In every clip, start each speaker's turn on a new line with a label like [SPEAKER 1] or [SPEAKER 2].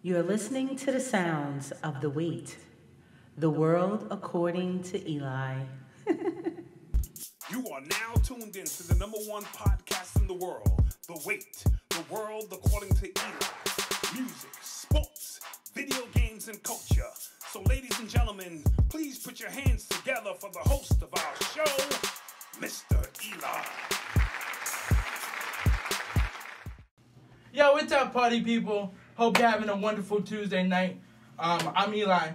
[SPEAKER 1] You're listening to the sounds of the Wate, the world according to Eli.
[SPEAKER 2] You are now tuned in to the #1 podcast in the world, The Wate, the world according to Eli. Music, sports, video games, and culture. So ladies and gentlemen, please put your hands together for the host of our show, Mr. Eli.
[SPEAKER 3] Yo, what's up, party people? Hope you're having a wonderful Tuesday night. I'm Eli.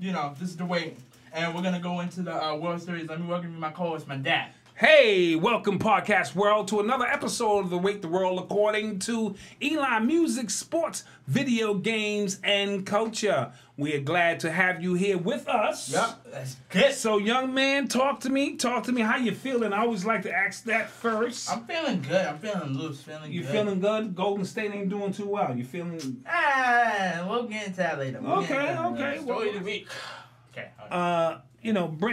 [SPEAKER 3] You know, this is The Wate. And we're going to go into the World Series. Let me welcome my co-host, my dad.
[SPEAKER 2] Hey, welcome podcast world to another episode of The Wate, the world according to Eli. Music, sports, video games, and culture. We are glad to have you here with us.
[SPEAKER 3] Yep, that's good.
[SPEAKER 2] So, young man, talk to me. How you feeling? I always like to ask that first.
[SPEAKER 3] I'm feeling good. I'm feeling loose,
[SPEAKER 2] You feeling good? Golden State ain't doing too well. You feeling?
[SPEAKER 3] We'll get into that later.
[SPEAKER 2] Okay.
[SPEAKER 3] Story of the week. Okay.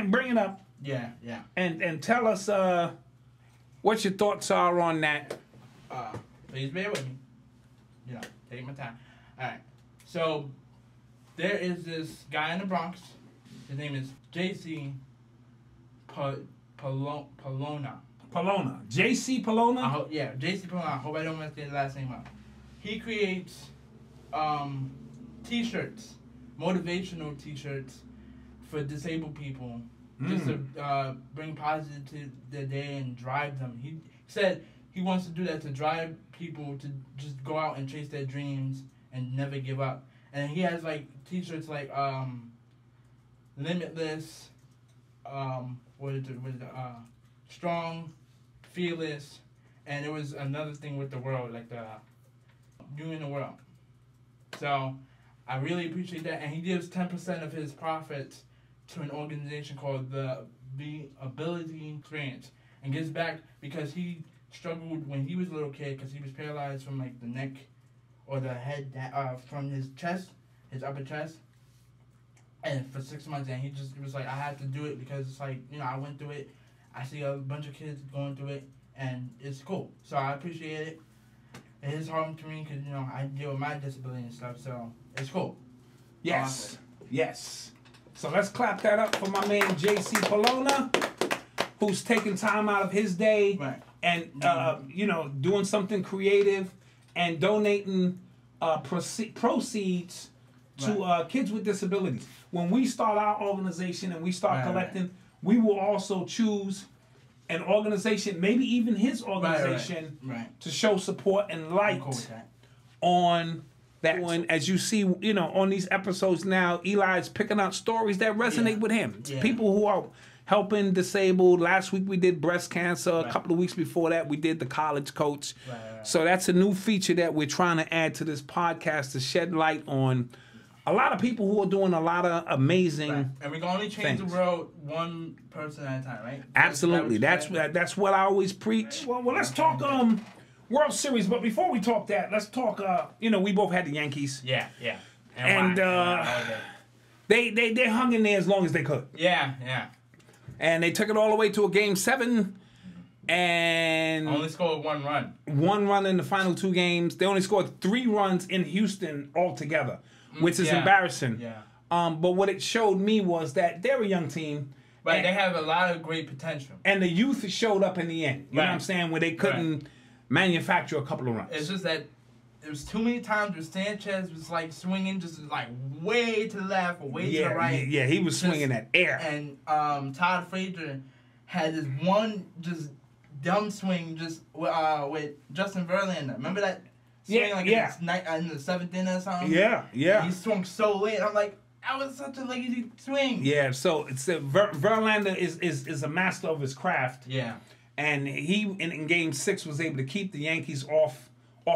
[SPEAKER 2] Bring it up.
[SPEAKER 3] Yeah.
[SPEAKER 2] And tell us what your thoughts are on that.
[SPEAKER 3] Please bear with me. You know, take my time. All right. So there is this guy in the Bronx. His name is J.C. Polona.
[SPEAKER 2] J.C. Polona?
[SPEAKER 3] J.C. Polona. I hope I don't mess his last name up. He creates T-shirts, motivational T-shirts for disabled people. Just to bring positive to their day and drive them. He said he wants to do that to drive people to just go out and chase their dreams and never give up. And he has like T-shirts like Limitless, Strong, Fearless, and there was another thing with the world, like the You in the World. So I really appreciate that, and he gives 10% of his profits to an organization called the Ability Experience, and gives back because he struggled when he was a little kid because he was paralyzed from like the neck or the head from his chest, his upper chest, and for 6 months, and he was like, I had to do it because it's like, you know, I went through it, I see a bunch of kids going through it, and it's cool. So I appreciate it. It is hard to me because, you know, I deal with my disability and stuff, so it's cool.
[SPEAKER 2] Yes. So let's clap that up for my man J.C. Polona, who's taking time out of his day and doing something creative and donating proceeds to kids with disabilities. When we start our organization and we start collecting, we will also choose an organization, maybe even his organization, to show support and light on that one. As you see, you know, on these episodes now, Eli's picking out stories that resonate with him. People who are helping disabled. Last week we did breast cancer. A couple of weeks before that we did the college coach. So that's a new feature that we're trying to add to this podcast to shed light on a lot of people who are doing a lot of amazing
[SPEAKER 3] And we can only change the world one person at a time, right?
[SPEAKER 2] Absolutely. That's what I always preach. Well, let's talk World Series, but before we talk that, let's talk. We both had the Yankees.
[SPEAKER 3] Yeah.
[SPEAKER 2] And they hung in there as long as they could.
[SPEAKER 3] Yeah.
[SPEAKER 2] And they took it all the way to a Game 7, and
[SPEAKER 3] only scored 1 run.
[SPEAKER 2] 1 run in the final 2 games. They only scored 3 runs in Houston altogether, which is embarrassing.
[SPEAKER 3] Yeah.
[SPEAKER 2] But what it showed me was that they're a young team.
[SPEAKER 3] Right. They have a lot of great potential.
[SPEAKER 2] And the youth showed up in the end. You know what I'm saying? Where they couldn't manufacture a couple of runs.
[SPEAKER 3] It's just that there was too many times where Sanchez was like swinging just like way to the left or way to the right.
[SPEAKER 2] Yeah, he was swinging that air.
[SPEAKER 3] And Todd Frazier had this one just dumb swing just with Justin Verlander. Remember that swing in the 7th inning or something?
[SPEAKER 2] Yeah.
[SPEAKER 3] He swung so late. I'm like, that was such a lazy swing.
[SPEAKER 2] Yeah, so it's Verlander is a master of his craft.
[SPEAKER 3] Yeah.
[SPEAKER 2] And he, in Game 6, was able to keep the Yankees off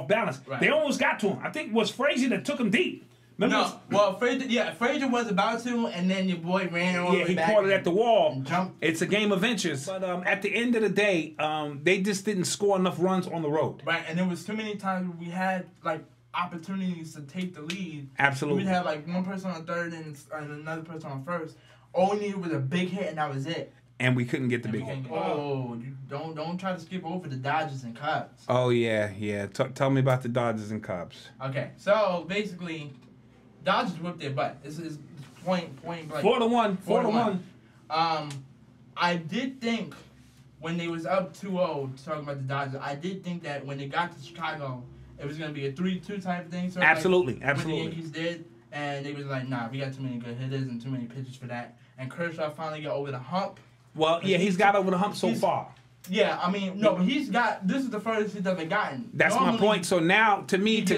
[SPEAKER 2] balance. They almost got to him. I think it was Frazier that took him deep.
[SPEAKER 3] Frazier was about to, and then your boy ran over
[SPEAKER 2] he caught it at the wall.
[SPEAKER 3] Jumped.
[SPEAKER 2] It's a game of inches. But at the end of the day, they just didn't score enough runs on the road.
[SPEAKER 3] Right, and there was too many times where we had, like, opportunities to take the lead.
[SPEAKER 2] Absolutely.
[SPEAKER 3] We'd have, like, one person on third and another person on first. All we needed was a big hit, and that was it.
[SPEAKER 2] And we couldn't get the big hit.
[SPEAKER 3] Don't try to skip over the Dodgers and Cubs.
[SPEAKER 2] Oh, yeah. Tell me about the Dodgers and Cubs.
[SPEAKER 3] Okay, so basically, Dodgers whipped their butt. This is point blank.
[SPEAKER 2] 4-1. 4-1.
[SPEAKER 3] I did think when they was up 2-0, talking about the Dodgers, I did think that when they got to Chicago, it was going to be a 3-2 type of thing. So
[SPEAKER 2] Absolutely.
[SPEAKER 3] What the Yankees did, and they was like, nah, we got too many good hitters and too many pitchers for that. And Kershaw finally got over the hump.
[SPEAKER 2] Well, yeah, he's got over the hump so far.
[SPEAKER 3] Yeah, I mean, no, but he's got, this is the furthest he's ever gotten.
[SPEAKER 2] That's my point. So now, to me,
[SPEAKER 3] to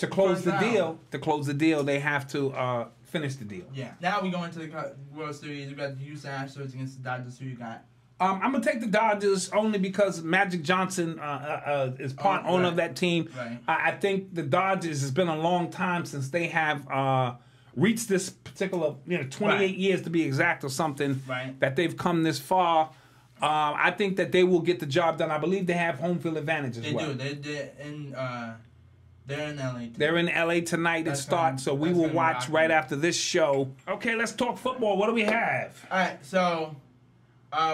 [SPEAKER 2] close the deal, they have to finish the deal.
[SPEAKER 3] Yeah. Now we go into the World Series. We got the Houston Astros against the Dodgers. Who you got?
[SPEAKER 2] I'm going to take the Dodgers only because Magic Johnson is part owner of that team.
[SPEAKER 3] Right.
[SPEAKER 2] I think the Dodgers, it's been a long time since they have reached this particular, 28 years to be exact or something, that they've come this far. I think that they will get the job done. I believe they have home field advantage as well.
[SPEAKER 3] They do. They're in LA tonight.
[SPEAKER 2] They're in LA tonight to start, so we will watch right after this show. Okay, let's talk football. What do we have?
[SPEAKER 3] All right, so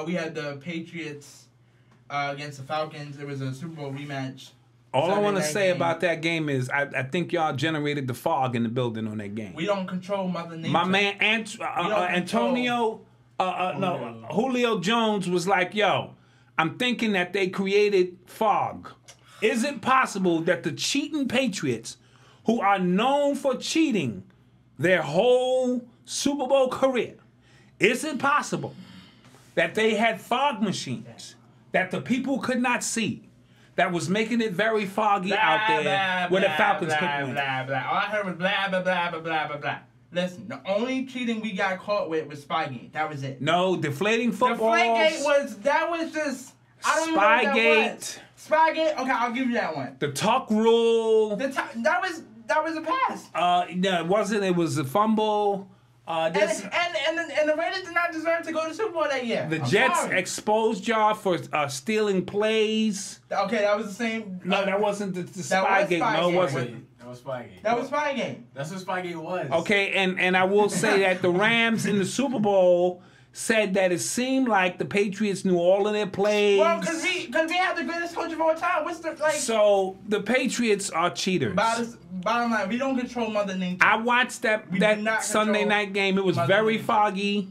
[SPEAKER 3] we had the Patriots against the Falcons. It was a Super Bowl rematch.
[SPEAKER 2] All I want to say about that game is I think y'all generated the fog in the building on that game.
[SPEAKER 3] We don't control Mother Nature.
[SPEAKER 2] My man Julio Jones was like, yo, I'm thinking that they created fog. Is it possible that the cheating Patriots, who are known for cheating their whole Super Bowl career, is it possible that they had fog machines that the people could not see, that was making it very foggy out there where the Falcons couldn't win?
[SPEAKER 3] All I heard was blah, blah, blah, blah, blah, blah, blah. Listen, the only cheating we got caught with was Spygate. That was it.
[SPEAKER 2] No, deflating footballs.
[SPEAKER 3] Deflategate was just, I don't know what that was. Spygate, okay, I'll give you that one.
[SPEAKER 2] The tuck rule.
[SPEAKER 3] That was a pass.
[SPEAKER 2] No, it wasn't. It was a fumble.
[SPEAKER 3] And the Raiders did not deserve to go to the Super Bowl that year.
[SPEAKER 2] The Jets exposed y'all for stealing plays.
[SPEAKER 3] Okay, that was the same.
[SPEAKER 2] No, that wasn't the Spygate. No, it wasn't.
[SPEAKER 4] That was Spygate.
[SPEAKER 3] That was Spygate.
[SPEAKER 4] That's what Spygate was.
[SPEAKER 2] Okay, and I will say that the Rams in the Super Bowl said that it seemed like the Patriots knew all of their plays.
[SPEAKER 3] Well, because we have the greatest coach of all time. What's the
[SPEAKER 2] So the Patriots are cheaters.
[SPEAKER 3] Bottom line, we don't control Mother Nature.
[SPEAKER 2] I watched that Sunday night game. It was very foggy.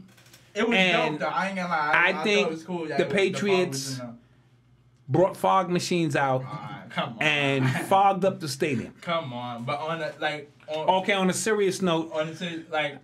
[SPEAKER 3] It was dope, though. I ain't gonna lie. I
[SPEAKER 2] think
[SPEAKER 3] it was cool
[SPEAKER 2] the Patriots brought fog machines out
[SPEAKER 3] come on.
[SPEAKER 2] and fogged up the stadium.
[SPEAKER 3] Come on, but on
[SPEAKER 2] a serious note,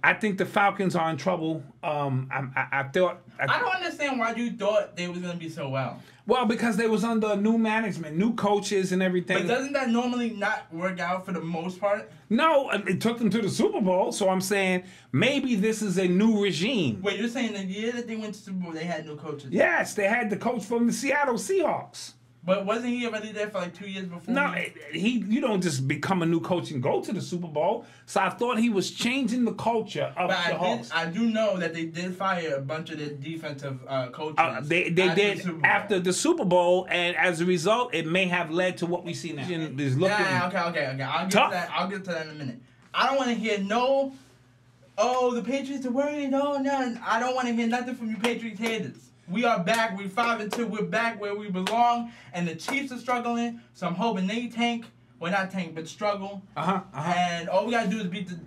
[SPEAKER 2] I think the Falcons are in trouble. I don't
[SPEAKER 3] understand why you thought they was gonna be so well.
[SPEAKER 2] Well, because they was under new management, new coaches, and everything.
[SPEAKER 3] But doesn't that normally not work out for the most part?
[SPEAKER 2] No, it took them to the Super Bowl. So I'm saying maybe this is a new regime.
[SPEAKER 3] Wait, you're saying the year that they went to Super Bowl, they had new coaches?
[SPEAKER 2] Yes, they had the coach from the Seattle Seahawks.
[SPEAKER 3] But wasn't he already there for like 2 years before?
[SPEAKER 2] No, you don't just become a new coach and go to the Super Bowl. So I thought he was changing the culture of the Hawks.
[SPEAKER 3] I do know that they did fire a bunch of their defensive coaches.
[SPEAKER 2] They did after the Super Bowl, and as a result, it may have led to what we see now.
[SPEAKER 3] Okay. I'll get to that in a minute. I don't want to hear the Patriots are worried. No. I don't want to hear nothing from you Patriots haters. We are back. We're 5-2. We're back where we belong. And the Chiefs are struggling. So I'm hoping they tank. Well, not tank, but struggle. And all we got to do is beat the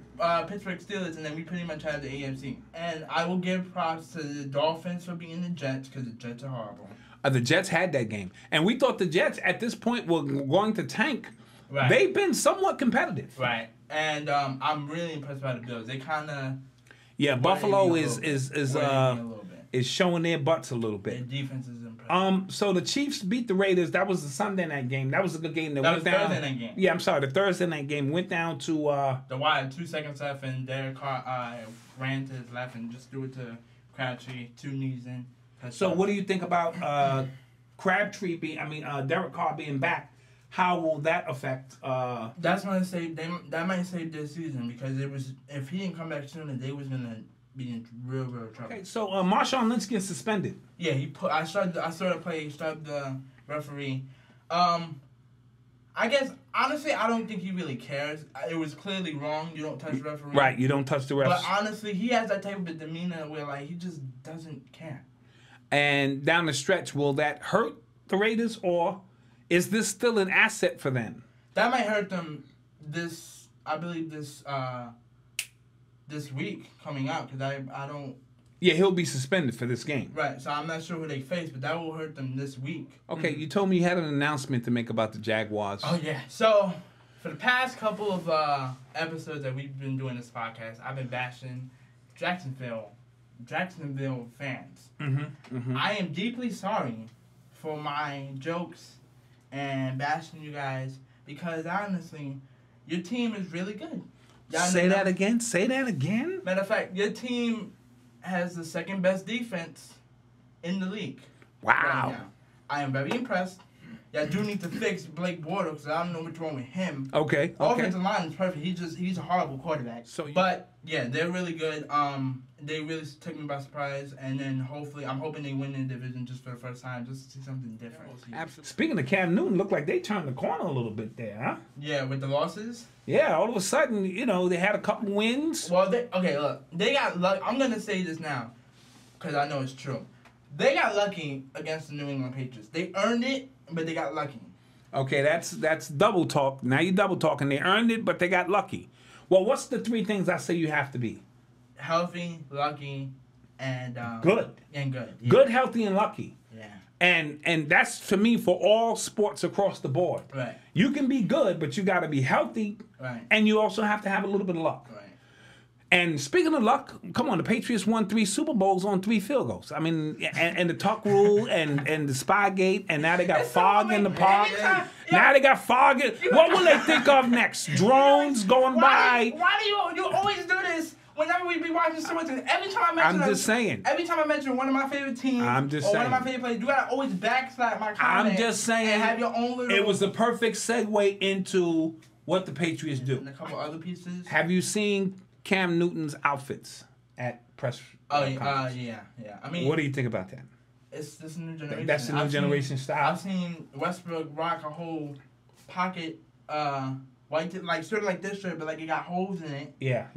[SPEAKER 3] Pittsburgh Steelers, and then we pretty much have the AFC. And I will give props to the Dolphins for beating the Jets, because the Jets are horrible.
[SPEAKER 2] The Jets had that game. And we thought the Jets, at this point, were going to tank.
[SPEAKER 3] Right.
[SPEAKER 2] They've been somewhat competitive.
[SPEAKER 3] Right. And I'm really impressed by the Bills. They kind of...
[SPEAKER 2] Yeah, Buffalo is showing their butts a little bit.
[SPEAKER 3] Their defense is impressive.
[SPEAKER 2] So the Chiefs beat the Raiders. That was the Sunday night game. That was a good game. That went down.
[SPEAKER 3] Thursday night game.
[SPEAKER 2] Yeah, I'm sorry. The Thursday night game went down to
[SPEAKER 3] the wire. 2 seconds left, and Derek Carr ran to his left and just threw it to Crabtree. 2 knees in.
[SPEAKER 2] So what do you think about Derek Carr being back? How will that affect?
[SPEAKER 3] That's what I say. That might save this season, because if he didn't come back sooner, they was gonna be in real trouble.
[SPEAKER 2] Okay, so Marshawn Lynch gets suspended.
[SPEAKER 3] Yeah, I saw the play. He struck the referee. I guess honestly, I don't think he really cares. It was clearly wrong. You don't touch the referee.
[SPEAKER 2] Right, you don't touch the refs.
[SPEAKER 3] But honestly, he has that type of demeanor where he just doesn't care.
[SPEAKER 2] And down the stretch, will that hurt the Raiders, or is this still an asset for them?
[SPEAKER 3] That might hurt them this I believe this week coming out because I don't.
[SPEAKER 2] Yeah, he'll be suspended for this game.
[SPEAKER 3] Right, so I'm not sure who they face, but that will hurt them this week.
[SPEAKER 2] Okay, you told me you had an announcement to make about the Jaguars.
[SPEAKER 3] Oh, yeah. So, for the past couple of episodes that we've been doing this podcast, I've been bashing Jacksonville fans. I am deeply sorry for my jokes and bashing you guys because, honestly, your team is really good.
[SPEAKER 2] Say that again? Say that again?
[SPEAKER 3] Matter of fact, your team has the second best defense in the league.
[SPEAKER 2] Wow.
[SPEAKER 3] Right now. I am very impressed. Y'all do need to fix Blake Bortles because I don't know what's wrong with him.
[SPEAKER 2] Okay.
[SPEAKER 3] Offensive line is perfect. He's a horrible quarterback. But yeah, they're really good. They really took me by surprise, and then hopefully, I'm hoping they win the division just for the first time, just to see something different.
[SPEAKER 2] Absolutely. Speaking of Cam Newton, looked like they turned the corner a little bit there, huh?
[SPEAKER 3] Yeah, with the losses.
[SPEAKER 2] Yeah, all of a sudden, they had a couple wins.
[SPEAKER 3] Well, look, they got lucky. I'm gonna say this now, because I know it's true. They got lucky against the New England Patriots. They earned it, but they got lucky.
[SPEAKER 2] Okay, that's double talk. Now you're double talking. They earned it, but they got lucky. Well, what's the three things I say you have to be?
[SPEAKER 3] Healthy, lucky, and
[SPEAKER 2] good.
[SPEAKER 3] And good. Yeah.
[SPEAKER 2] Good, healthy, and lucky.
[SPEAKER 3] Yeah.
[SPEAKER 2] And that's to me for all sports across the board.
[SPEAKER 3] Right.
[SPEAKER 2] You can be good, but you got to be healthy.
[SPEAKER 3] Right.
[SPEAKER 2] And you also have to have a little bit of luck.
[SPEAKER 3] Right.
[SPEAKER 2] And speaking of luck, come on, the Patriots won 3 Super Bowls on 3 field goals. I mean, and the tuck rule and the Spygate, and now they got fog in the park. Now they got fog. What will they think of next? Drones going by.
[SPEAKER 3] Why do you always do this? Whenever we be watching someone, every time I mention every time I mention one of my favorite teams one of my favorite players, you gotta always backslap my comment.
[SPEAKER 2] I'm just saying.
[SPEAKER 3] And have your own little.
[SPEAKER 2] It was the perfect segue into what the Patriots do.
[SPEAKER 3] And a couple other pieces.
[SPEAKER 2] Have you seen Cam Newton's outfits at press?
[SPEAKER 3] Yeah. I mean,
[SPEAKER 2] what do you think about that?
[SPEAKER 3] It's this new generation.
[SPEAKER 2] That's the new generation style.
[SPEAKER 3] I've seen Westbrook rock a whole pocket, white, like sort of like this shirt, but like it got holes in it.
[SPEAKER 2] Yeah.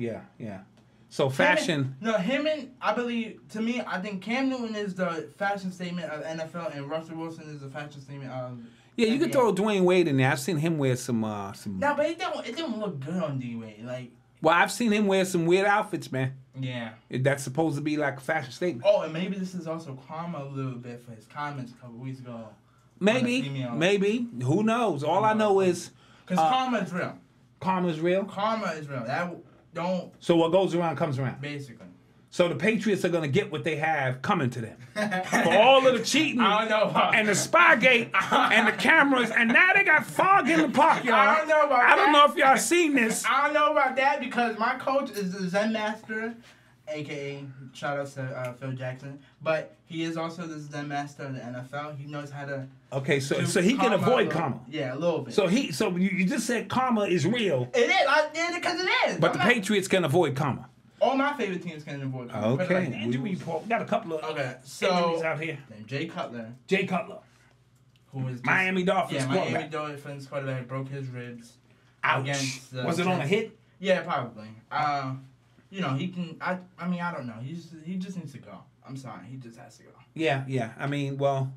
[SPEAKER 2] So fashion.
[SPEAKER 3] Him and I believe, to me, I think Cam Newton is the fashion statement of NFL, and Russell Wilson is the fashion statement of.
[SPEAKER 2] Yeah, you could throw Dwayne Wade in there. I've seen him wear some.
[SPEAKER 3] No, but it didn't look good on D Wade. Like.
[SPEAKER 2] Well, I've seen him wear some weird outfits, man.
[SPEAKER 3] Yeah.
[SPEAKER 2] That's supposed to be like a fashion statement.
[SPEAKER 3] Oh, and maybe this is also karma a little bit for his comments a couple weeks ago.
[SPEAKER 2] Maybe. Who knows? All I know is.
[SPEAKER 3] Because karma is real.
[SPEAKER 2] Karma is real?
[SPEAKER 3] Karma is real.
[SPEAKER 2] So what goes around comes around.
[SPEAKER 3] Basically.
[SPEAKER 2] So the Patriots are going to get what they have coming to them. For all of the cheating and the Spygate and the cameras, and now they got fog in the park, y'all.
[SPEAKER 3] I don't
[SPEAKER 2] know if y'all seen this.
[SPEAKER 3] I don't know about that because my coach is the Zen Master, a.k.a. shout out to Phil Jackson. But he is also the Zen Master of the NFL. He knows how to...
[SPEAKER 2] Okay, so he can avoid karma.
[SPEAKER 3] Yeah, a little bit.
[SPEAKER 2] So you just said karma is real.
[SPEAKER 3] It is. I did it because it is.
[SPEAKER 2] But the Patriots can avoid karma.
[SPEAKER 3] All my favorite teams can avoid karma.
[SPEAKER 2] Okay. We got a couple of injuries out here.
[SPEAKER 3] Jay Cutler. Who is
[SPEAKER 2] Miami Dolphins quarterback.
[SPEAKER 3] Miami Dolphins quarterback broke his ribs.
[SPEAKER 2] Ouch. Was it on a hit?
[SPEAKER 3] Yeah, probably. He can... I mean, I don't know. He just needs to go. I'm sorry. He just has to go.
[SPEAKER 2] Yeah. I mean, well,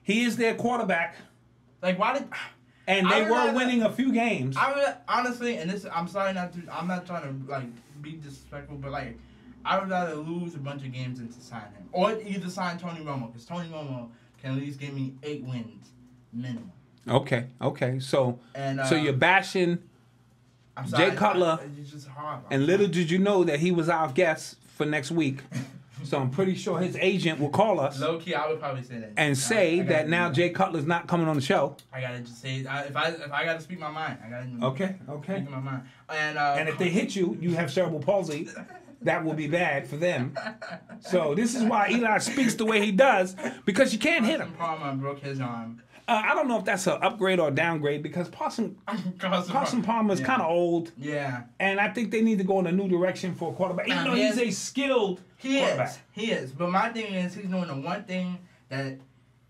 [SPEAKER 2] he is their quarterback.
[SPEAKER 3] Like, why did...
[SPEAKER 2] And they were winning a few games.
[SPEAKER 3] Honestly, and this... I'm sorry not to... I'm not trying to, like, be disrespectful, but, like, I would rather lose a bunch of games than to sign him. Or either sign Tony Romo, because Tony Romo can at least give me 8 wins minimum.
[SPEAKER 2] Okay. So you're bashing Jay Cutler,
[SPEAKER 3] just hard,
[SPEAKER 2] and little did you know that he was our guest for next week. So I'm pretty sure his agent will call us.
[SPEAKER 3] Low key, I would probably say that.
[SPEAKER 2] And say that now Jay Cutler's not coming on the show.
[SPEAKER 3] I gotta just say, if I gotta speak my mind, I gotta speak my mind. And
[SPEAKER 2] if they hit you, you have cerebral palsy. That will be bad for them. So this is why Eli speaks the way he does, because you can't hit him.
[SPEAKER 3] Palmer broke his arm.
[SPEAKER 2] I don't know if that's an upgrade or a downgrade, because Carson Palmer is kind of old.
[SPEAKER 3] Yeah.
[SPEAKER 2] And I think they need to go in a new direction for a quarterback. Even though he's a skilled quarterback.
[SPEAKER 3] He is. But my thing is, he's doing the one thing that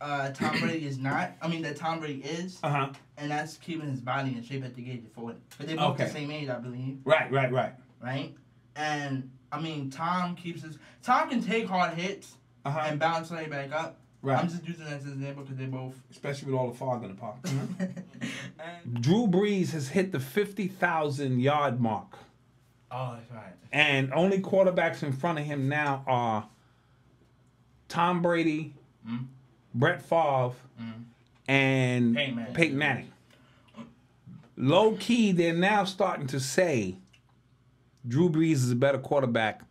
[SPEAKER 3] Tom Brady is not. I mean, that Tom Brady is. And that's keeping his body in shape at the age of 40. But they're both the same age, I believe.
[SPEAKER 2] Right.
[SPEAKER 3] Right? And, I mean, Tom can take hard hits and bounce right back up.
[SPEAKER 2] Right.
[SPEAKER 3] I'm just using that as an example because they both...
[SPEAKER 2] Especially with all the fog in the park. Drew Brees has hit the 50,000-yard mark.
[SPEAKER 3] Oh, that's right.
[SPEAKER 2] And only quarterbacks in front of him now are Tom Brady, Brett Favre, and Peyton Manning. Low key, they're now starting to say Drew Brees is a better quarterback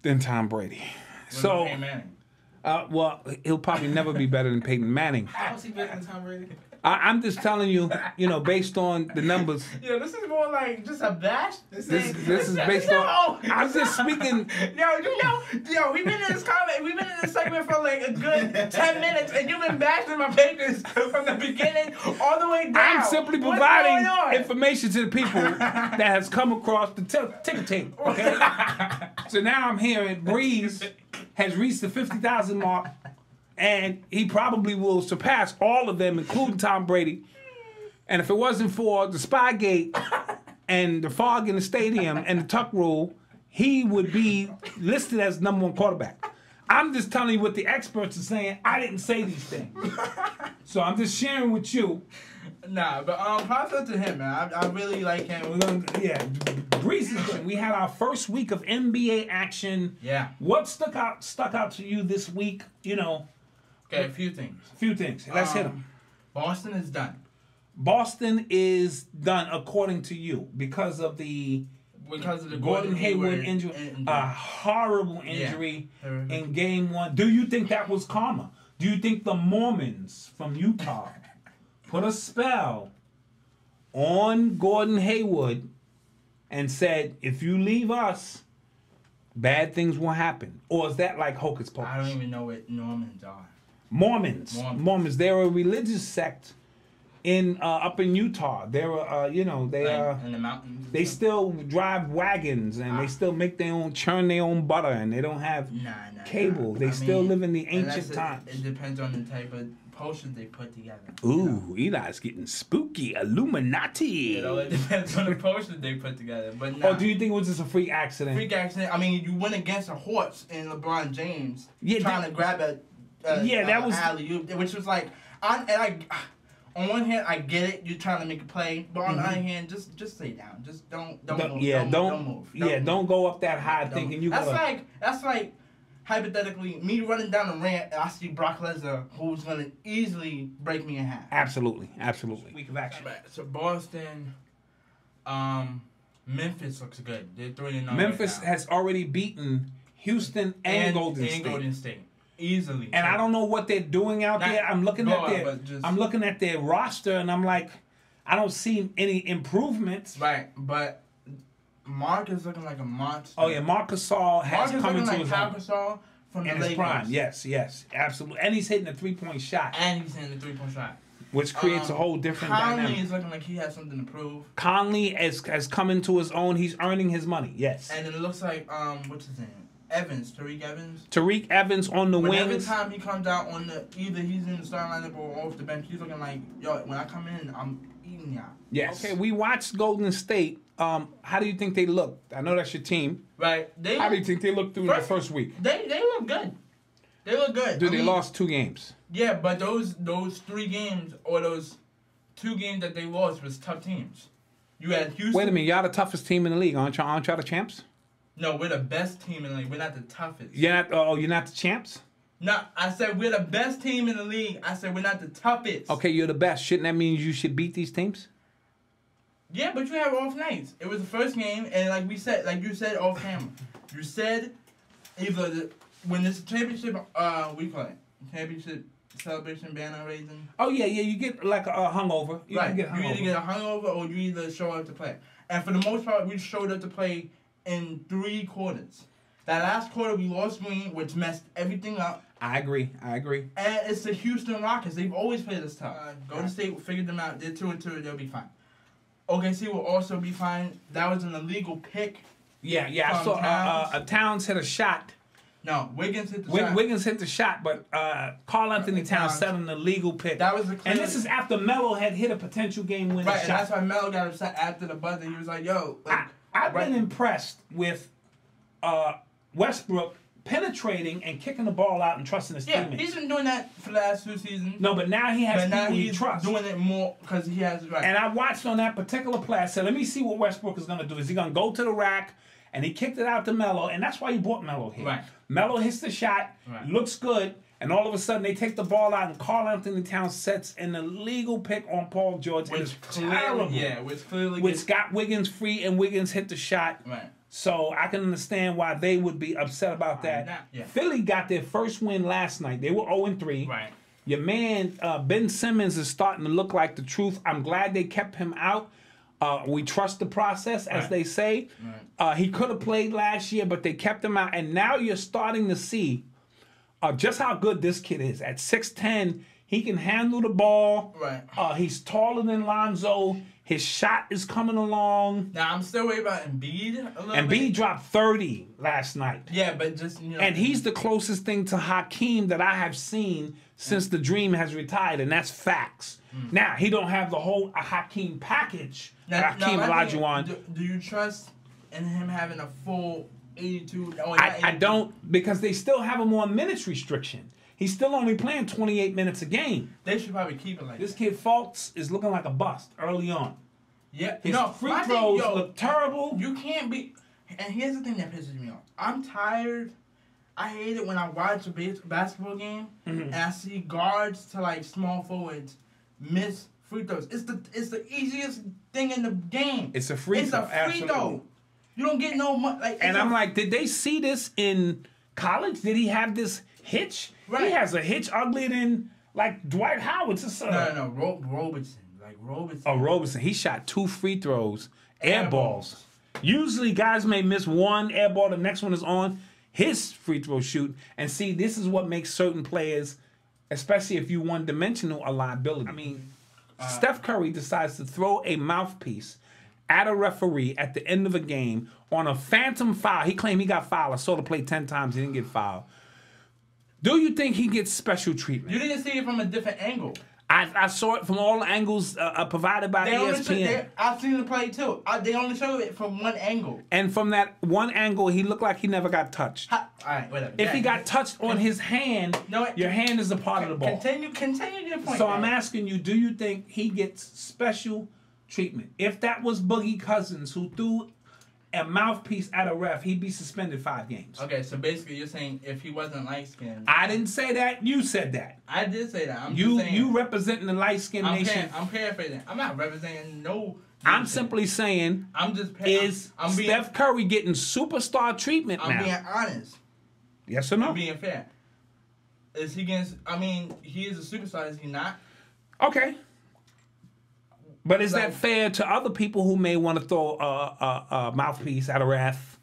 [SPEAKER 2] than Tom Brady. So,
[SPEAKER 3] Peyton Manning?
[SPEAKER 2] Well, he'll probably never be better than Peyton Manning.
[SPEAKER 4] How is he better than Tom Brady?
[SPEAKER 2] I'm just telling you, based on the numbers.
[SPEAKER 3] Yo, this is more like just a bash.
[SPEAKER 2] This is based on. I'm just speaking.
[SPEAKER 3] Yo, we've been in this comment. We've been in this segment for like a good 10 minutes, and you've been bashing my papers from the beginning all the way down.
[SPEAKER 2] I'm simply providing information to the people that has come across the ticker tape. Okay. So now I'm hearing Breeze has reached the 50,000 mark. And he probably will surpass all of them, including Tom Brady. And if it wasn't for the Spygate and the fog in the stadium and the tuck rule, he would be listed as #1 quarterback. I'm just telling you what the experts are saying. I didn't say these things. So I'm just sharing with you.
[SPEAKER 3] Nah, but props up to him, man. I really like him.
[SPEAKER 2] Breeze, we had our first week of NBA action.
[SPEAKER 3] Yeah.
[SPEAKER 2] What stuck out to you this week?
[SPEAKER 3] Okay, a few things.
[SPEAKER 2] Let's hit them.
[SPEAKER 3] Boston is done.
[SPEAKER 2] Boston is done according to you because of the Gordon Hayward injury. A horrible injury in Game 1. Do you think that was karma? Do you think the Mormons from Utah put a spell on Gordon Hayward and said, if you leave us, bad things will happen? Or is that like hocus pocus?
[SPEAKER 3] I don't even know what Mormons are.
[SPEAKER 2] Mormons. They're a religious sect in up in Utah. They're in the mountains. They still drive wagons and they still make churn their own butter, and they don't have cable. They still live in the ancient times.
[SPEAKER 3] It depends on the type of potions they put together.
[SPEAKER 2] Ooh, Eli's getting spooky. Illuminati.
[SPEAKER 3] It depends on the potions they put together. But nah.
[SPEAKER 2] Or do you think it was just a freak accident?
[SPEAKER 3] I mean, you went against a horse in LeBron James trying to grab that was alley-oop, which was like, on one hand, I get it. You're trying to make a play, but on the other hand, just stay down. Just don't move.
[SPEAKER 2] Yeah, don't move. Don't go up that high thinking you.
[SPEAKER 3] That's like hypothetically me running down the ramp and I see Brock Lesnar, who's gonna easily break me in half.
[SPEAKER 2] Absolutely. Week of action.
[SPEAKER 3] So Boston, Memphis looks good. They're 3-0.
[SPEAKER 2] Memphis has already beaten Houston and Golden State.
[SPEAKER 3] Easily.
[SPEAKER 2] And I don't know what they're doing out there. I'm looking at their roster and I'm like, I don't see any improvements.
[SPEAKER 3] Right, but Mark is looking like a monster.
[SPEAKER 2] Oh yeah, Marc Gasol has come into his
[SPEAKER 3] own. From
[SPEAKER 2] in
[SPEAKER 3] the
[SPEAKER 2] his prime. Yes, absolutely. And he's hitting a 3-point shot. Which creates a whole different dynamic.
[SPEAKER 3] Conley is looking like he has something to prove.
[SPEAKER 2] Conley has come into his own. He's earning his money. Yes.
[SPEAKER 3] And it looks like what's his name?
[SPEAKER 2] Tariq Evans on the wings.
[SPEAKER 3] Every time he comes out on either he's in the starting lineup or off the bench, he's looking like, yo, when I come in, I'm eating y'all.
[SPEAKER 2] Yes. Okay, we watched Golden State. How do you think they look? I know that's your team.
[SPEAKER 3] Right.
[SPEAKER 2] How do you think they look through the first week?
[SPEAKER 3] They look good. They look good.
[SPEAKER 2] They lost 2 games.
[SPEAKER 3] Yeah, but those 3 games or those 2 games that they lost was tough teams. You had Houston.
[SPEAKER 2] Wait a minute, y'all the toughest team in the league. Aren't y'all the champs?
[SPEAKER 3] No, we're the best team in the league. We're not the toughest.
[SPEAKER 2] You're not the champs?
[SPEAKER 3] No, I said we're the best team in the league. I said we're not the toughest.
[SPEAKER 2] Okay, you're the best. Shouldn't that mean you should beat these teams?
[SPEAKER 3] Yeah, but you have off nights. It was the first game, and like you said off camera. You said either when this championship, we call it championship celebration banner raising.
[SPEAKER 2] Oh yeah, you get like a hungover.
[SPEAKER 3] You either get a hungover or you either show up to play. And for the most part, we showed up to play in 3 quarters. That last quarter, we lost Green, which messed everything up.
[SPEAKER 2] I agree.
[SPEAKER 3] And it's the Houston Rockets. They've always played us tough. Golden State figured them out. They're 2-2. They'll be fine. OKC will also be fine. That was an illegal pick.
[SPEAKER 2] Yeah. I saw Towns hit a shot.
[SPEAKER 3] No, Wiggins hit the shot.
[SPEAKER 2] Wiggins hit the shot, but Karl Anthony Towns set an illegal pick.
[SPEAKER 3] That was the
[SPEAKER 2] and this is after Melo had hit a potential game-winning shot.
[SPEAKER 3] Right, and that's why Melo got upset after the buzzer. He was like, yo.
[SPEAKER 2] I've been impressed with Westbrook penetrating and kicking the ball out and trusting his teammates.
[SPEAKER 3] He's been doing that for the last 2 seasons.
[SPEAKER 2] No, but now he has people he trusts.
[SPEAKER 3] Doing it more because he has right.
[SPEAKER 2] And I watched on that particular play. I said, let me see what Westbrook is going to do. Is he going to go to the rack? And he kicked it out to Melo, and that's why he brought Melo here.
[SPEAKER 3] Right.
[SPEAKER 2] Melo hits the shot, looks good, and all of a sudden they take the ball out, and Karl Anthony Towns sets an illegal pick on Paul George. Which is terrible.
[SPEAKER 3] Yeah, which clearly
[SPEAKER 2] got Wiggins free, and Wiggins hit the shot.
[SPEAKER 3] Right.
[SPEAKER 2] So I can understand why they would be upset about that. Philly got their first win last night. They were 0-3.
[SPEAKER 3] Right.
[SPEAKER 2] Your man, Ben Simmons, is starting to look like the truth. I'm glad they kept him out. We trust the process, as they say. Right. He could have played last year, but they kept him out. And now you're starting to see just how good this kid is. At 6'10", he can handle the ball.
[SPEAKER 3] Right.
[SPEAKER 2] He's taller than Lonzo. His shot is coming along.
[SPEAKER 3] Now, I'm still worried about Embiid a little bit.
[SPEAKER 2] Embiid dropped 30 last night.
[SPEAKER 3] Yeah, but just,
[SPEAKER 2] And he's the closest thing to Hakeem that I have seen since the Dream has retired, and that's facts. Now, he don't have the whole Hakeem package. Hakeem Olajuwon.
[SPEAKER 3] Do you trust in him having a full 82?
[SPEAKER 2] I don't, because they still have him on minutes restriction. He's still only playing 28 minutes a game.
[SPEAKER 3] They should probably keep it like
[SPEAKER 2] this. Kid Fultz is looking like a bust early on.
[SPEAKER 3] Yeah,
[SPEAKER 2] his free throws look terrible.
[SPEAKER 3] You can't be. And here's the thing that pisses me off. I'm tired. I hate it when I watch a basketball game and I see guards to like small forwards miss free throws. It's the easiest thing in the game.
[SPEAKER 2] It's a free throw.
[SPEAKER 3] It's a free throw. You don't get no money.
[SPEAKER 2] And I'm like, did they see this in college? Did he have this hitch? Right. He has a hitch uglier than like Dwight Howard's.
[SPEAKER 3] No, Robertson. Like Robertson.
[SPEAKER 2] Oh, Robertson. He shot 2 free throws, air balls. Usually guys may miss one air ball, the next one is on his free throw shoot. And see, this is what makes certain players, especially if you one-dimensional, a liability. I mean, Steph Curry decides to throw a mouthpiece at a referee at the end of a game on a phantom foul. He claimed he got fouled. I saw the play 10 times. He didn't get fouled. Do you think he gets special treatment?
[SPEAKER 3] You didn't see it from a different angle.
[SPEAKER 2] I saw it from all the angles provided by ESPN.
[SPEAKER 3] I've seen the play too. They only show it from one angle.
[SPEAKER 2] And from that one angle, he looked like he never got touched.
[SPEAKER 3] All right, whatever.
[SPEAKER 2] If he got touched on his hand, your hand is a part of the ball.
[SPEAKER 3] Continue your point.
[SPEAKER 2] So I'm asking you, do you think he gets special treatment? If that was Boogie Cousins who threw a mouthpiece at a ref, he'd be suspended 5 games.
[SPEAKER 3] Okay, so basically you're saying if he wasn't light-skinned...
[SPEAKER 2] I didn't say that. You said that.
[SPEAKER 3] I did say that.
[SPEAKER 2] You representing the light-skinned nation.
[SPEAKER 3] I'm paraphrasing. I'm not representing no...
[SPEAKER 2] I'm simply saying, Steph Curry getting superstar treatment now?
[SPEAKER 3] I'm being honest.
[SPEAKER 2] Yes or no?
[SPEAKER 3] I'm being fair. Is he against... I mean, he is a superstar, is he not?
[SPEAKER 2] Okay. But is that fair to other people who may want to throw a mouthpiece at a ref?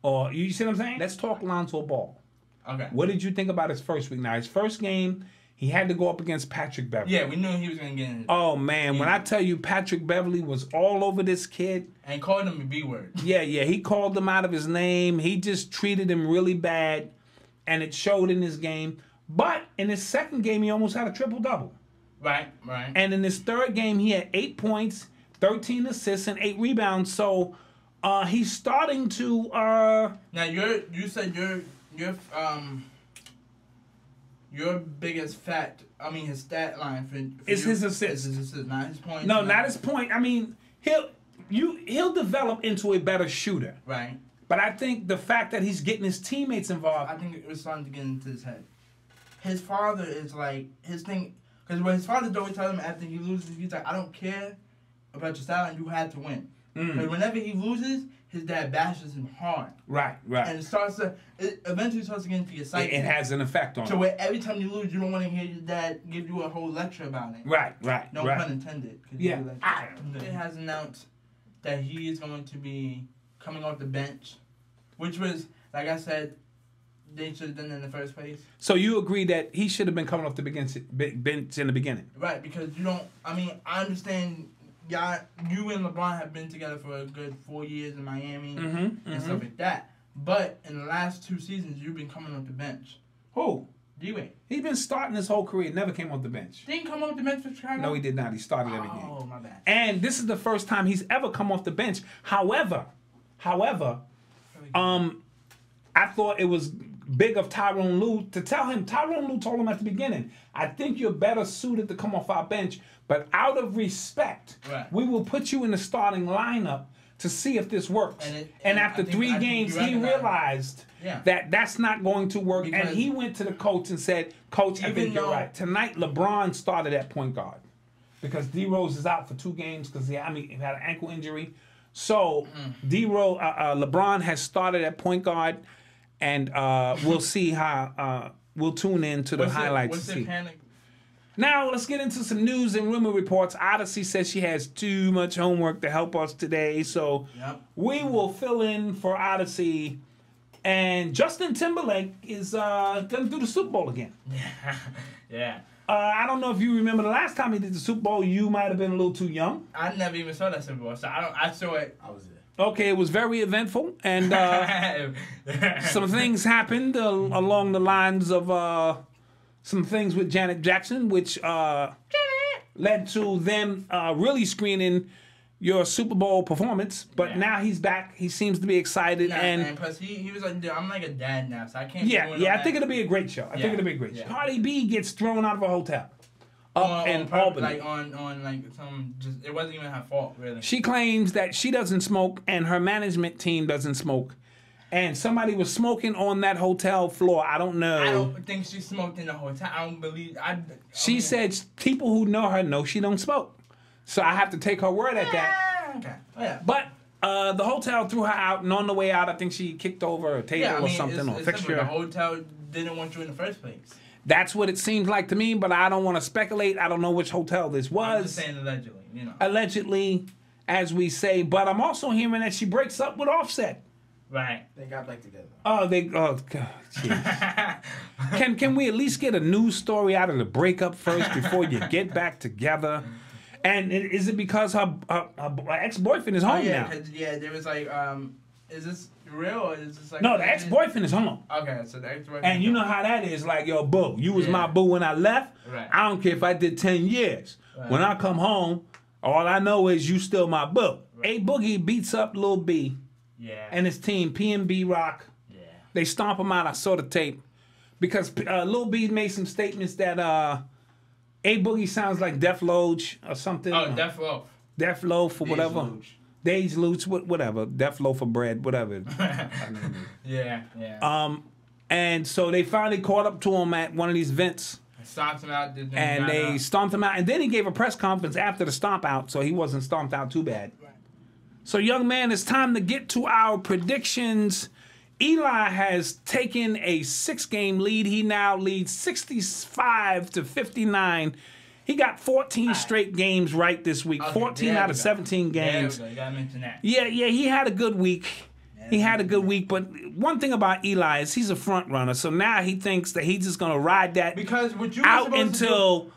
[SPEAKER 2] Or, you see what I'm saying? Let's talk Lonzo Ball.
[SPEAKER 3] Okay.
[SPEAKER 2] What did you think about his first week? Now, his first game, he had to go up against Patrick Beverly.
[SPEAKER 3] Yeah, we knew he was going to get in.
[SPEAKER 2] Oh, man. When I tell you Patrick Beverly was all over this kid.
[SPEAKER 3] And called him a B-word.
[SPEAKER 2] Yeah. He called him out of his name. He just treated him really bad. And it showed in his game. But in his second game, he almost had a triple-double.
[SPEAKER 3] Right.
[SPEAKER 2] And in his third game, he had 8 points, 13 assists, and 8 rebounds. So he's starting to.
[SPEAKER 3] Now you said your biggest fact. I mean, his stat line for
[SPEAKER 2] is his assist.
[SPEAKER 3] Is his assist, not his point.
[SPEAKER 2] No, not his point. I mean, he'll develop into a better shooter.
[SPEAKER 3] Right.
[SPEAKER 2] But I think the fact that he's getting his teammates involved.
[SPEAKER 3] I think it was starting to get into his head. His father is like his thing. Because when his father always tells him after he loses, he's like, I don't care about your style, and you had to win. Because whenever he loses, his dad bashes him hard. Right. And it eventually starts to get into your psyche.
[SPEAKER 2] It has an effect on him.
[SPEAKER 3] So where every time you lose, you don't want to hear your dad give you a whole lecture about it.
[SPEAKER 2] Right.
[SPEAKER 3] No pun intended.
[SPEAKER 2] Yeah.
[SPEAKER 3] It has announced that he is going to be coming off the bench, which was, like I said, they should have done it in the first place. So you agree that he should have been coming off the bench in the beginning? Right, because you don't... I mean, I understand you and LeBron have been together for a good 4 years in Miami and stuff like that. But in the last 2 seasons, you've been coming off the bench. Who? D-Wade. He's been starting his whole career, never came off the bench. Didn't come off the bench for Chicago? No, he did not. He started every game. Oh, my bad. And this is the first time he's ever come off the bench. However, I thought it was
[SPEAKER 2] big of Tyronn Lue to tell him. Tyronn Lue told him at the beginning, I think you're better suited to come off our bench, but out of respect, we will put you in the starting lineup to see if this works. And after 3 games, he realized that that's not going to work. And he went to the coach and said, Coach, I think you're right. Tonight, LeBron started at point guard because D Rose is out for 2 games because he had an ankle injury. So LeBron has started at point guard, and we'll see how we'll tune in to the highlights to see. Now, let's get into some news and rumor reports. Odyssey says she has too much homework to help us today, so we will fill in for Odyssey. And Justin Timberlake is going to do the Super Bowl again.
[SPEAKER 3] Yeah.
[SPEAKER 2] I don't know if you remember the last time he did the Super Bowl. You might have been a little too young.
[SPEAKER 3] I never even saw that Super Bowl, so I saw it.
[SPEAKER 4] I was there.
[SPEAKER 2] Okay, it was very eventful, and some things happened along the lines of some things with Janet Jackson, which led to them really screening your Super Bowl performance. But now he's back. He seems to be excited.
[SPEAKER 3] And plus, he was like, I'm like a dad now, so I can't.
[SPEAKER 2] I think it'll be a great show. I think it'll be a great show. Cardi B gets thrown out of a hotel up in Albany.
[SPEAKER 3] Like on like some, just it wasn't even her fault, really.
[SPEAKER 2] She claims that she doesn't smoke and her management team doesn't smoke. And somebody was smoking on that hotel floor. I don't know.
[SPEAKER 3] I don't think she smoked in the hotel. I don't believe.
[SPEAKER 2] She said people who know her know she don't smoke. So I have to take her word at that.
[SPEAKER 3] Okay. Oh, yeah.
[SPEAKER 2] But the hotel threw her out, and on the way out, I think she kicked over a table or something, or fixture.
[SPEAKER 3] The hotel didn't want you in the first place.
[SPEAKER 2] That's what it seems like to me, but I don't want to speculate. I don't know which hotel this was.
[SPEAKER 3] I'm just saying allegedly, you know.
[SPEAKER 2] Allegedly, as we say. But I'm also hearing that she breaks up with Offset.
[SPEAKER 3] Right.
[SPEAKER 4] They got back together.
[SPEAKER 2] Oh, God. Jeez. Can we at least get a news story out of the breakup first before you get back together? And is it because her ex-boyfriend is home now?
[SPEAKER 3] Yeah, there was like, is this real or is this like...
[SPEAKER 2] No, the ex-boyfriend is home.
[SPEAKER 3] Okay, so the ex-boyfriend...
[SPEAKER 2] And you know how that is, like, yo, boo, you was my boo when I left.
[SPEAKER 3] Right.
[SPEAKER 2] I don't care if I did 10 years. Right. When I come home, all I know is you still my boo. Right. A Boogie beats up Lil B and his team, P&B Rock. Yeah. They stomp him out. I saw the tape. Because Lil B made some statements that... A Boogie sounds like Def Loge or something.
[SPEAKER 3] Oh, Def Loaf.
[SPEAKER 2] Def Loaf or whatever. Dej Loach, whatever. Def Loaf of bread, whatever.
[SPEAKER 3] Yeah.
[SPEAKER 2] And so they finally caught up to him at one of these events.
[SPEAKER 3] Stomped him out.
[SPEAKER 2] And they stomped him out. And then he gave a press conference after the stomp out, so he wasn't stomped out too bad. Right. So, young man, it's time to get to our predictions. Eli has taken a 6-game lead. He now leads 65-59. He got 14 straight games right this week. Okay, 14 out of 17 games.
[SPEAKER 3] There we go. You gotta mention that.
[SPEAKER 2] Yeah, he had a good week. He had a good week, but one thing about Eli is he's a front runner. So now he thinks that he's just gonna ride that out until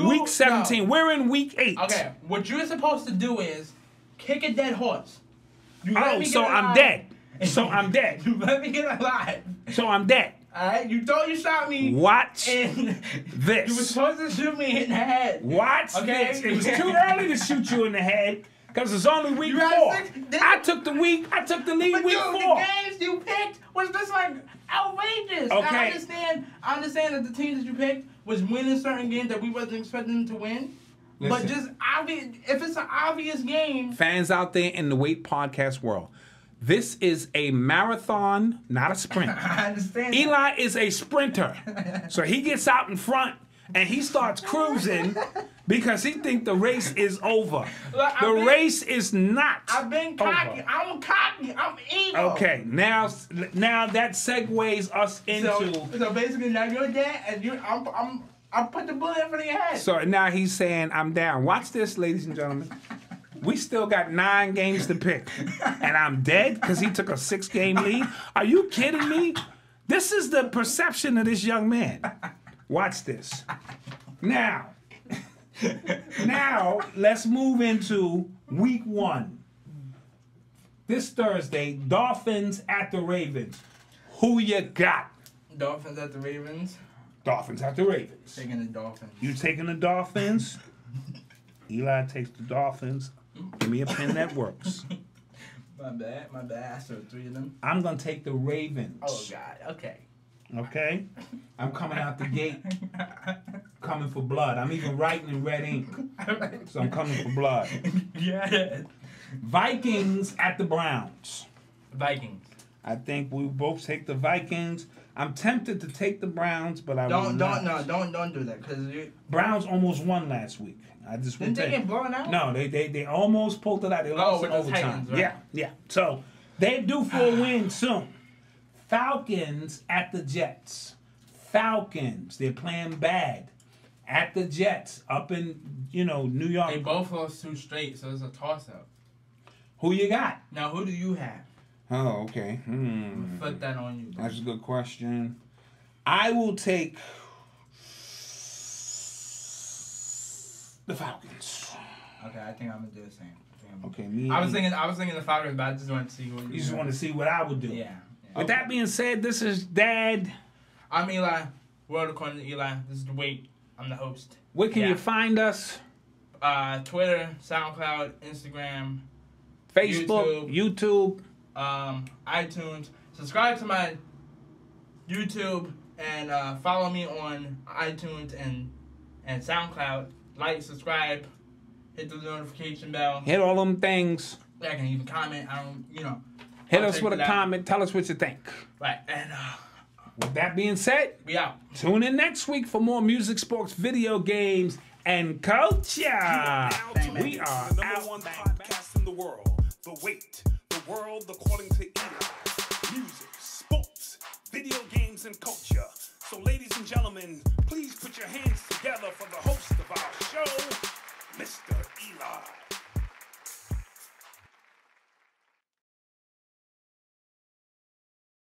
[SPEAKER 2] week 17. No. We're in week 8.
[SPEAKER 3] Okay, what you're supposed to do is kick a dead horse.
[SPEAKER 2] I'm dead. So I'm dead.
[SPEAKER 3] You let me get alive.
[SPEAKER 2] So I'm dead.
[SPEAKER 3] Alright, you thought you shot me.
[SPEAKER 2] Watch this.
[SPEAKER 3] You were supposed to shoot me in the head.
[SPEAKER 2] Watch this. It was too early to shoot you in the head because it's only week 4. I took the lead week 4.
[SPEAKER 3] The games you picked was just like outrageous.
[SPEAKER 2] Okay.
[SPEAKER 3] I understand that the teams that you picked was winning certain games that we wasn't expecting them to win. Listen. But just obvious, if it's an obvious game.
[SPEAKER 2] Fans out there in the Wate podcast world. This is a marathon, not a sprint.
[SPEAKER 3] I understand.
[SPEAKER 2] Eli is a sprinter. So he gets out in front and he starts cruising because he thinks the race is over. Look, the race is not
[SPEAKER 3] I've been cocky.
[SPEAKER 2] Over.
[SPEAKER 3] I'm cocky. I'm evil.
[SPEAKER 2] Okay, now that segues us into...
[SPEAKER 3] So basically now you're dead and I put the bullet in front of your head.
[SPEAKER 2] So now he's saying, I'm down. Watch this, ladies and gentlemen. We still got 9 games to pick. And I'm dead because he took a 6-game lead? Are you kidding me? This is the perception of this young man. Watch this. Now, let's move into week 1. This Thursday, Dolphins at the Ravens. Who you got?
[SPEAKER 3] Dolphins at the Ravens.
[SPEAKER 2] Dolphins at the Ravens.
[SPEAKER 3] Taking the Dolphins.
[SPEAKER 2] You taking the Dolphins? Eli takes the Dolphins. Give me a pen that works.
[SPEAKER 3] My bad. I saw 3 of them.
[SPEAKER 2] I'm going to take the Ravens.
[SPEAKER 3] Oh, God. Okay.
[SPEAKER 2] Okay? I'm coming out the gate, coming for blood. I'm even writing in red ink. So I'm coming for blood.
[SPEAKER 3] Yeah.
[SPEAKER 2] Vikings at the Browns.
[SPEAKER 3] Vikings.
[SPEAKER 2] I think we both take the Vikings. I'm tempted to take the Browns, but I
[SPEAKER 3] don't do that because
[SPEAKER 2] Browns almost won last week. I just
[SPEAKER 3] didn't they get blown out?
[SPEAKER 2] No, they almost pulled it out. They lost in overtime.
[SPEAKER 3] Titans, right?
[SPEAKER 2] Yeah. So they're due for a win soon. Falcons at the Jets. Falcons. They're playing bad at the Jets up in New York.
[SPEAKER 3] They both lost 2 straight, so it's a toss-up.
[SPEAKER 2] Who you got?
[SPEAKER 3] Now, who do you have?
[SPEAKER 2] Oh, okay.
[SPEAKER 3] Put that on you. Bro.
[SPEAKER 2] That's a good question. I will take the Falcons.
[SPEAKER 3] Okay, I think I'm gonna do the same.
[SPEAKER 2] Okay,
[SPEAKER 3] I was thinking the Falcons, but I just wanted to see what
[SPEAKER 2] you just want to see what I would do.
[SPEAKER 3] Yeah.
[SPEAKER 2] With that being said, this is Dad.
[SPEAKER 3] I'm Eli. World according to Eli. This is the Wate. I'm the host.
[SPEAKER 2] Where can you find us?
[SPEAKER 3] Twitter, SoundCloud, Instagram,
[SPEAKER 2] Facebook, YouTube,
[SPEAKER 3] iTunes. Subscribe to my YouTube and follow me on iTunes and SoundCloud. Like, subscribe, hit the notification bell.
[SPEAKER 2] Hit all them things.
[SPEAKER 3] I can even comment.
[SPEAKER 2] Hit us with a comment. Tell us what you think.
[SPEAKER 3] Right. And
[SPEAKER 2] with that being said,
[SPEAKER 3] we out.
[SPEAKER 2] Tune in next week for more music, sports, video games, and culture. We are
[SPEAKER 4] the number one podcast in the world. The Wate, the world according to Eli. Music, sports, video games, and culture. So, ladies and gentlemen, please put your hands together for the host of our show, Mr. Eli.